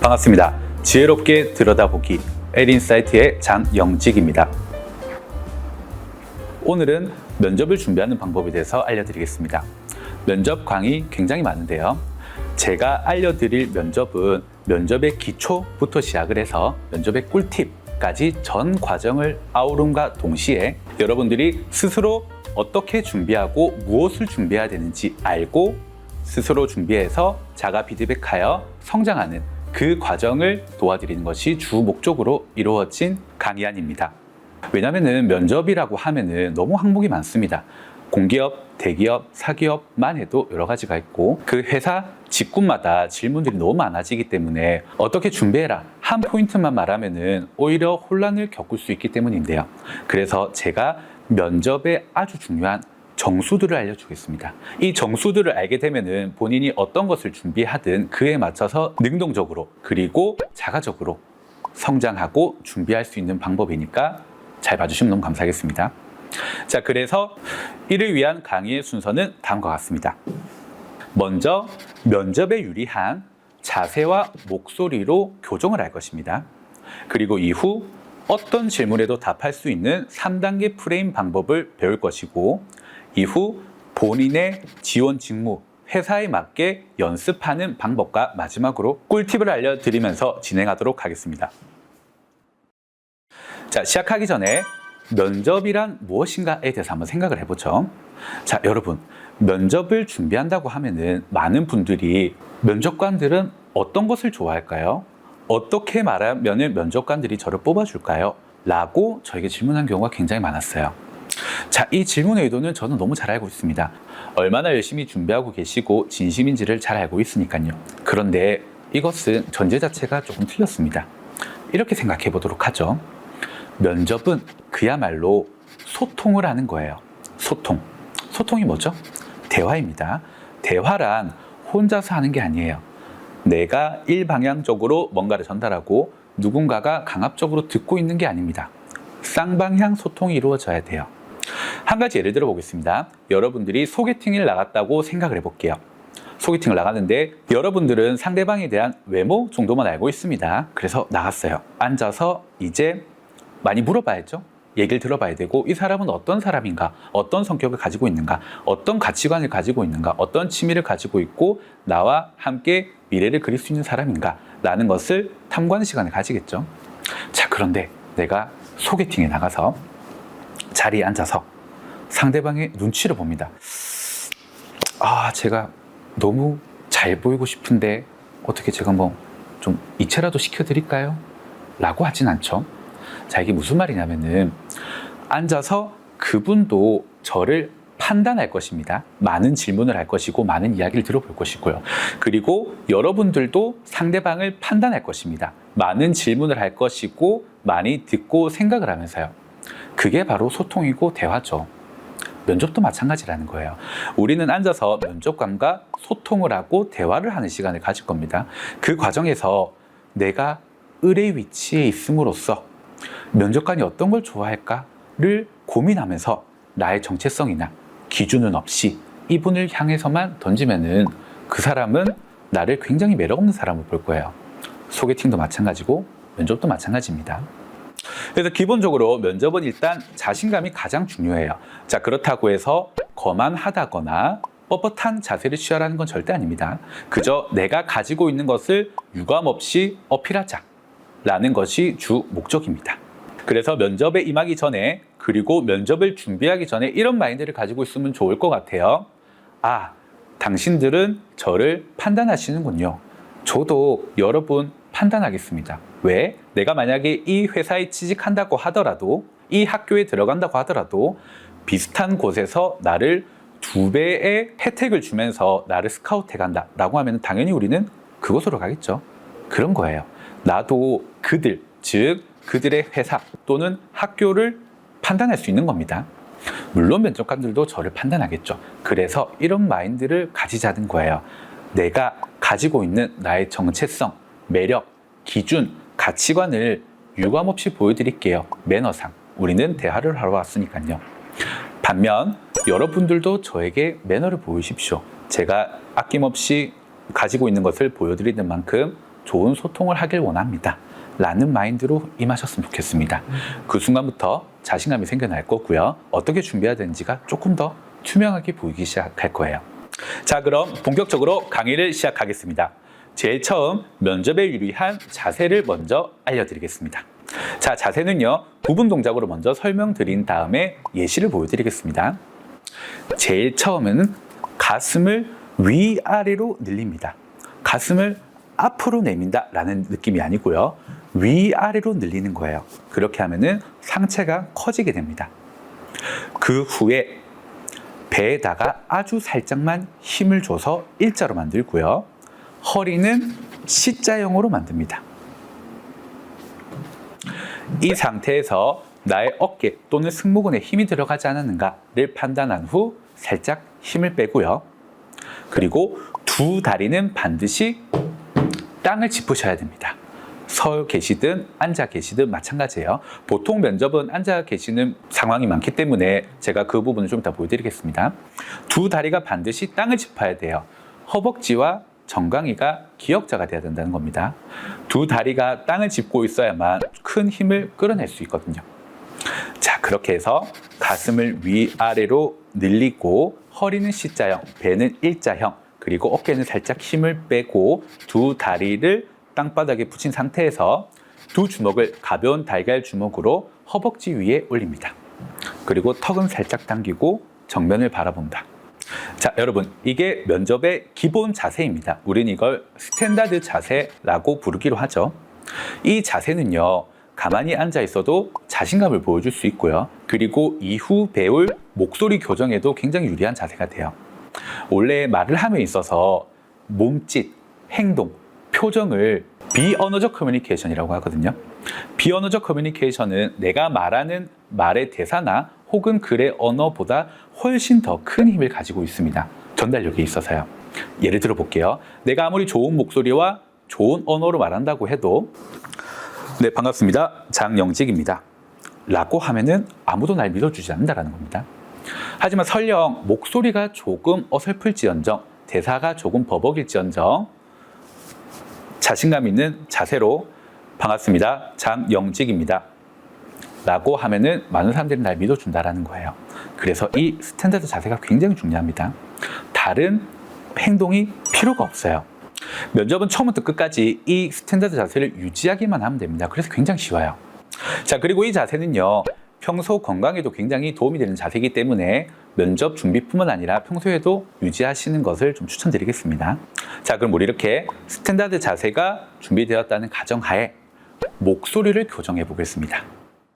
반갑습니다. 지혜롭게 들여다보기 L인사이트의 장영직입니다. 오늘은 면접을 준비하는 방법에 대해서 알려드리겠습니다. 면접 강의 굉장히 많은데요. 제가 알려드릴 면접은 면접의 기초부터 시작을 해서 면접의 꿀팁까지 전 과정을 아우름과 동시에 여러분들이 스스로 어떻게 준비하고 무엇을 준비해야 되는지 알고 스스로 준비해서 자가 피드백하여 성장하는 그 과정을 도와드리는 것이 주 목적으로 이루어진 강의안입니다. 왜냐하면 면접이라고 하면은 너무 항목이 많습니다. 공기업, 대기업, 사기업만 해도 여러 가지가 있고 그 회사 직군마다 질문들이 너무 많아지기 때문에 어떻게 준비해라 한 포인트만 말하면은 오히려 혼란을 겪을 수 있기 때문인데요. 그래서 제가 면접에 아주 중요한 정수들을 알려주겠습니다. 이 정수들을 알게 되면은 본인이 어떤 것을 준비하든 그에 맞춰서 능동적으로 그리고 자가적으로 성장하고 준비할 수 있는 방법이니까 잘 봐주시면 너무 감사하겠습니다. 자, 그래서 이를 위한 강의의 순서는 다음과 같습니다. 먼저 면접에 유리한 자세와 목소리로 교정을 할 것입니다. 그리고 이후 어떤 질문에도 답할 수 있는 3단계 프레임 방법을 배울 것이고 이후 본인의 지원 직무, 회사에 맞게 연습하는 방법과 마지막으로 꿀팁을 알려드리면서 진행하도록 하겠습니다. 자, 시작하기 전에 면접이란 무엇인가에 대해서 한번 생각을 해보죠. 자, 여러분, 면접을 준비한다고 하면은 많은 분들이 면접관들은 어떤 것을 좋아할까요? 어떻게 말하면 면접관들이 저를 뽑아줄까요? 라고 저에게 질문한 경우가 굉장히 많았어요. 자, 이 질문의 의도는 저는 너무 잘 알고 있습니다. 얼마나 열심히 준비하고 계시고 진심인지를 잘 알고 있으니까요. 그런데 이것은 전제 자체가 조금 틀렸습니다. 이렇게 생각해 보도록 하죠. 면접은 그야말로 소통을 하는 거예요. 소통이 뭐죠? 대화입니다. 대화란 혼자서 하는 게 아니에요. 내가 일방향적으로 뭔가를 전달하고 누군가가 강압적으로 듣고 있는 게 아닙니다. 쌍방향 소통이 이루어져야 돼요. 한 가지 예를 들어 보겠습니다. 여러분들이 소개팅을 나갔다고 생각을 해볼게요. 소개팅을 나갔는데 여러분들은 상대방에 대한 외모 정도만 알고 있습니다. 그래서 나갔어요. 앉아서 이제 많이 물어봐야죠. 얘기를 들어봐야 되고 이 사람은 어떤 사람인가, 어떤 성격을 가지고 있는가, 어떤 가치관을 가지고 있는가, 어떤 취미를 가지고 있고 나와 함께 미래를 그릴 수 있는 사람인가 라는 것을 탐구하는 시간을 가지겠죠. 자, 그런데 내가 소개팅에 나가서 자리에 앉아서 상대방의 눈치를 봅니다. 아, 제가 너무 잘 보이고 싶은데 어떻게 제가 뭐 좀 이체라도 시켜드릴까요? 라고 하진 않죠. 자, 이게 무슨 말이냐면은 앉아서 그분도 저를 판단할 것입니다. 많은 질문을 할 것이고 많은 이야기를 들어볼 것이고요. 그리고 여러분들도 상대방을 판단할 것입니다. 많은 질문을 할 것이고 많이 듣고 생각을 하면서요. 그게 바로 소통이고 대화죠. 면접도 마찬가지라는 거예요. 우리는 앉아서 면접관과 소통을 하고 대화를 하는 시간을 가질 겁니다. 그 과정에서 내가 을의 위치에 있음으로써 면접관이 어떤 걸 좋아할까를 고민하면서 나의 정체성이나 기준은 없이 이분을 향해서만 던지면은 그 사람은 나를 굉장히 매력 없는 사람으로 볼 거예요. 소개팅도 마찬가지고 면접도 마찬가지입니다. 그래서 기본적으로 면접은 일단 자신감이 가장 중요해요. 자, 그렇다고 해서 거만하다거나 뻣뻣한 자세를 취하라는 건 절대 아닙니다. 그저 내가 가지고 있는 것을 유감없이 어필하자라는 것이 주 목적입니다. 그래서 면접에 임하기 전에 그리고 면접을 준비하기 전에 이런 마인드를 가지고 있으면 좋을 것 같아요. 아, 당신들은 저를 판단하시는군요. 저도 여러분 판단하겠습니다. 왜? 내가 만약에 이 회사에 취직한다고 하더라도 이 학교에 들어간다고 하더라도 비슷한 곳에서 나를 2배의 혜택을 주면서 나를 스카우트해 간다 라고 하면 당연히 우리는 그곳으로 가겠죠. 그런 거예요. 나도 그들, 즉 그들의 회사 또는 학교를 판단할 수 있는 겁니다. 물론 면접관들도 저를 판단하겠죠. 그래서 이런 마인드를 가지자는 거예요. 내가 가지고 있는 나의 정체성, 매력, 기준, 가치관을 유감없이 보여드릴게요. 매너상. 우리는 대화를 하러 왔으니까요. 반면 여러분들도 저에게 매너를 보이십시오. 제가 아낌없이 가지고 있는 것을 보여드리는 만큼 좋은 소통을 하길 원합니다. 라는 마인드로 임하셨으면 좋겠습니다. 그 순간부터 자신감이 생겨날 거고요. 어떻게 준비해야 되는지가 조금 더 투명하게 보이기 시작할 거예요. 자, 그럼 본격적으로 강의를 시작하겠습니다. 제일 처음 면접에 유리한 자세를 먼저 알려드리겠습니다. 자, 자세는요, 부분 동작으로 먼저 설명드린 다음에 예시를 보여드리겠습니다. 제일 처음에는 가슴을 위아래로 늘립니다. 가슴을 앞으로 내민다 라는 느낌이 아니고요. 위아래로 늘리는 거예요. 그렇게 하면은 상체가 커지게 됩니다. 그 후에 배에다가 아주 살짝만 힘을 줘서 일자로 만들고요. 허리는 C자형으로 만듭니다. 이 상태에서 나의 어깨 또는 승모근에 힘이 들어가지 않았는가를 판단한 후 살짝 힘을 빼고요. 그리고 두 다리는 반드시 땅을 짚으셔야 됩니다. 서 계시든 앉아 계시든 마찬가지예요. 보통 면접은 앉아 계시는 상황이 많기 때문에 제가 그 부분을 좀 이따 보여드리겠습니다. 두 다리가 반드시 땅을 짚어야 돼요. 허벅지와 정강이가 기역자가 돼야 된다는 겁니다. 두 다리가 땅을 짚고 있어야만 큰 힘을 끌어낼 수 있거든요. 자, 그렇게 해서 가슴을 위아래로 늘리고 허리는 C자형, 배는 일자형, 그리고 어깨는 살짝 힘을 빼고 두 다리를 땅바닥에 붙인 상태에서 두 주먹을 가벼운 달걀 주먹으로 허벅지 위에 올립니다. 그리고 턱은 살짝 당기고 정면을 바라본다. 자, 여러분, 이게 면접의 기본 자세입니다. 우린 이걸 스탠다드 자세라고 부르기로 하죠. 이 자세는요, 가만히 앉아 있어도 자신감을 보여줄 수 있고요. 그리고 이후 배울 목소리 교정에도 굉장히 유리한 자세가 돼요. 원래 말을 함에 있어서 몸짓, 행동, 표정을 비언어적 커뮤니케이션이라고 하거든요. 비언어적 커뮤니케이션은 내가 말하는 말의 대사나 혹은 글의 언어보다 훨씬 더 큰 힘을 가지고 있습니다. 전달력이 있어서요. 예를 들어 볼게요. 내가 아무리 좋은 목소리와 좋은 언어로 말한다고 해도 네, 반갑습니다. 장영직입니다. 라고 하면은 아무도 날 믿어주지 않는다는 겁니다. 하지만 설령 목소리가 조금 어설플지언정, 대사가 조금 버벅일지언정 자신감 있는 자세로 반갑습니다. 장영직입니다. 라고 하면은 많은 사람들이 날 믿어준다라는 거예요. 그래서 이 스탠다드 자세가 굉장히 중요합니다. 다른 행동이 필요가 없어요. 면접은 처음부터 끝까지 이 스탠다드 자세를 유지하기만 하면 됩니다. 그래서 굉장히 쉬워요. 자, 그리고 이 자세는요, 평소 건강에도 굉장히 도움이 되는 자세이기 때문에 면접 준비뿐만 아니라 평소에도 유지하시는 것을 좀 추천드리겠습니다. 자, 그럼 우리 이렇게 스탠다드 자세가 준비되었다는 가정하에 목소리를 교정해 보겠습니다.